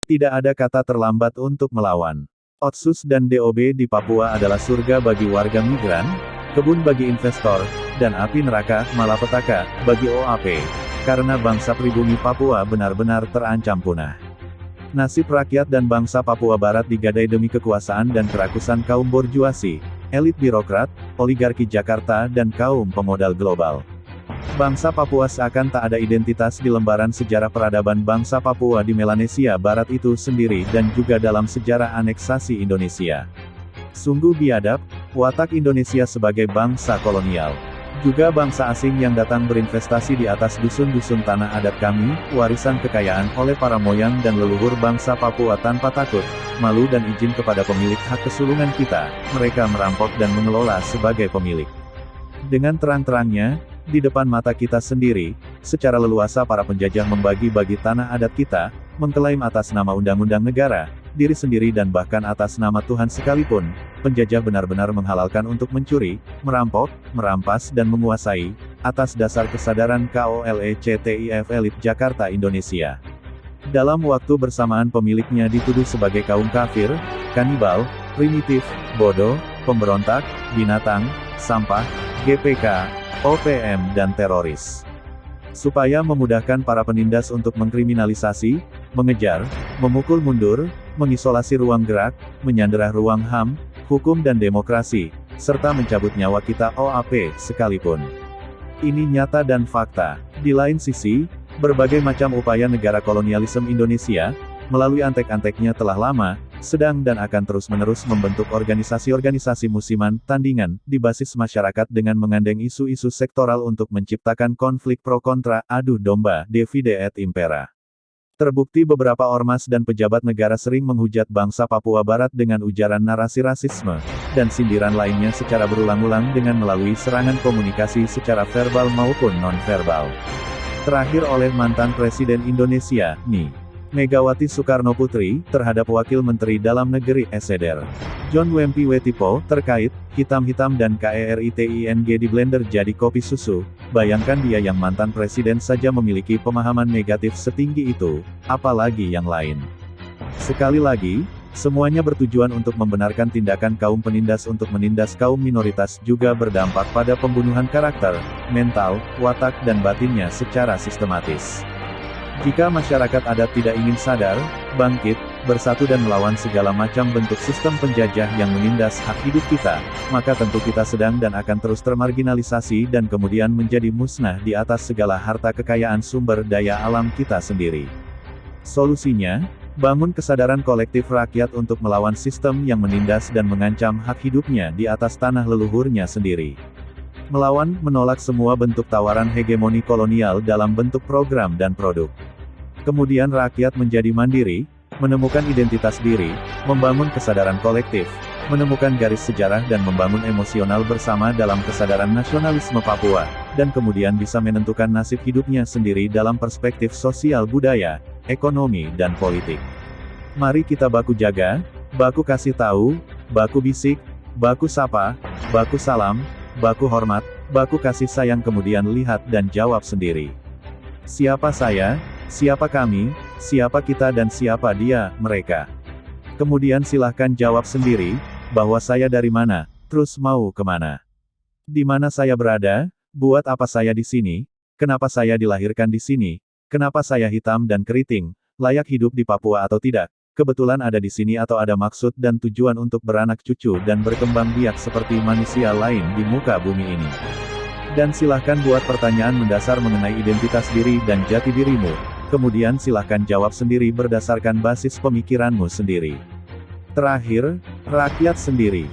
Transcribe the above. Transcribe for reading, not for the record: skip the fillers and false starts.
Tidak ada kata terlambat untuk melawan. Otsus dan DOB di Papua adalah surga bagi warga migran, kebun bagi investor, dan api neraka, malapetaka, bagi OAP. Karena bangsa pribumi Papua benar-benar terancam punah. Nasib rakyat dan bangsa Papua Barat digadai demi kekuasaan dan kerakusan kaum borjuasi, elit birokrat, oligarki Jakarta dan kaum pemodal global. Bangsa Papua seakan tak ada identitas di lembaran sejarah peradaban bangsa Papua di Melanesia Barat itu sendiri dan juga dalam sejarah aneksasi Indonesia. Sungguh biadab, watak Indonesia sebagai bangsa kolonial. Juga bangsa asing yang datang berinvestasi di atas dusun-dusun tanah adat kami, warisan kekayaan oleh para moyang dan leluhur bangsa Papua tanpa takut, malu dan izin kepada pemilik hak kesulungan kita, mereka merampok dan mengelola sebagai pemilik. Dengan terang-terangnya, di depan mata kita sendiri, secara leluasa para penjajah membagi-bagi tanah adat kita, mengklaim atas nama undang-undang negara, diri sendiri dan bahkan atas nama Tuhan sekalipun, penjajah benar-benar menghalalkan untuk mencuri, merampok, merampas dan menguasai, atas dasar kesadaran KOLECTIF elit Jakarta Indonesia. Dalam waktu bersamaan pemiliknya dituduh sebagai kaum kafir, kanibal, primitif, bodoh, pemberontak, binatang, sampah, GPK, OPM dan teroris. Supaya memudahkan para penindas untuk mengkriminalisasi, mengejar, memukul mundur, mengisolasi ruang gerak, menyanderah ruang HAM, hukum dan demokrasi, serta mencabut nyawa kita OAP sekalipun. Ini nyata dan fakta. Di lain sisi, berbagai macam upaya negara kolonialisme Indonesia, melalui antek-anteknya telah lama, sedang dan akan terus-menerus membentuk organisasi-organisasi musiman, tandingan, di basis masyarakat dengan mengandeng isu-isu sektoral untuk menciptakan konflik pro-kontra, adu domba, divide et impera. Terbukti beberapa ormas dan pejabat negara sering menghujat bangsa Papua Barat dengan ujaran narasi rasisme, dan sindiran lainnya secara berulang-ulang dengan melalui serangan komunikasi secara verbal maupun non-verbal. Terakhir oleh mantan Presiden Indonesia, Ni. Megawati Soekarnoputri, terhadap Wakil Menteri Dalam Negeri Eseder John Wempi Wetipo, terkait, hitam-hitam dan KERITING di blender jadi kopi susu, bayangkan dia yang mantan presiden saja memiliki pemahaman negatif setinggi itu, apalagi yang lain. Sekali lagi, semuanya bertujuan untuk membenarkan tindakan kaum penindas untuk menindas kaum minoritas juga berdampak pada pembunuhan karakter, mental, watak dan batinnya secara sistematis. Jika masyarakat adat tidak ingin sadar, bangkit, bersatu dan melawan segala macam bentuk sistem penjajah yang menindas hak hidup kita, maka tentu kita sedang dan akan terus termarginalisasi dan kemudian menjadi musnah di atas segala harta kekayaan sumber daya alam kita sendiri. Solusinya, bangun kesadaran kolektif rakyat untuk melawan sistem yang menindas dan mengancam hak hidupnya di atas tanah leluhurnya sendiri. Melawan, menolak semua bentuk tawaran hegemoni kolonial dalam bentuk program dan produk. Kemudian rakyat menjadi mandiri, menemukan identitas diri, membangun kesadaran kolektif, menemukan garis sejarah dan membangun emosional bersama dalam kesadaran nasionalisme Papua, dan kemudian bisa menentukan nasib hidupnya sendiri dalam perspektif sosial budaya, ekonomi dan politik. Mari kita baku jaga, baku kasih tahu, baku bisik, baku sapa, baku salam, baku hormat, baku kasih sayang kemudian lihat dan jawab sendiri. Siapa saya, siapa kami, siapa kita dan siapa dia, mereka. Kemudian silahkan jawab sendiri, bahwa saya dari mana, terus mau kemana. Di mana saya berada, buat apa saya di sini, kenapa saya dilahirkan di sini, kenapa saya hitam dan keriting, layak hidup di Papua atau tidak. Kebetulan ada di sini atau ada maksud dan tujuan untuk beranak cucu dan berkembang biak seperti manusia lain di muka bumi ini. Dan silahkan buat pertanyaan mendasar mengenai identitas diri dan jati dirimu, kemudian silahkan jawab sendiri berdasarkan basis pemikiranmu sendiri. Terakhir, rakyat sendiri.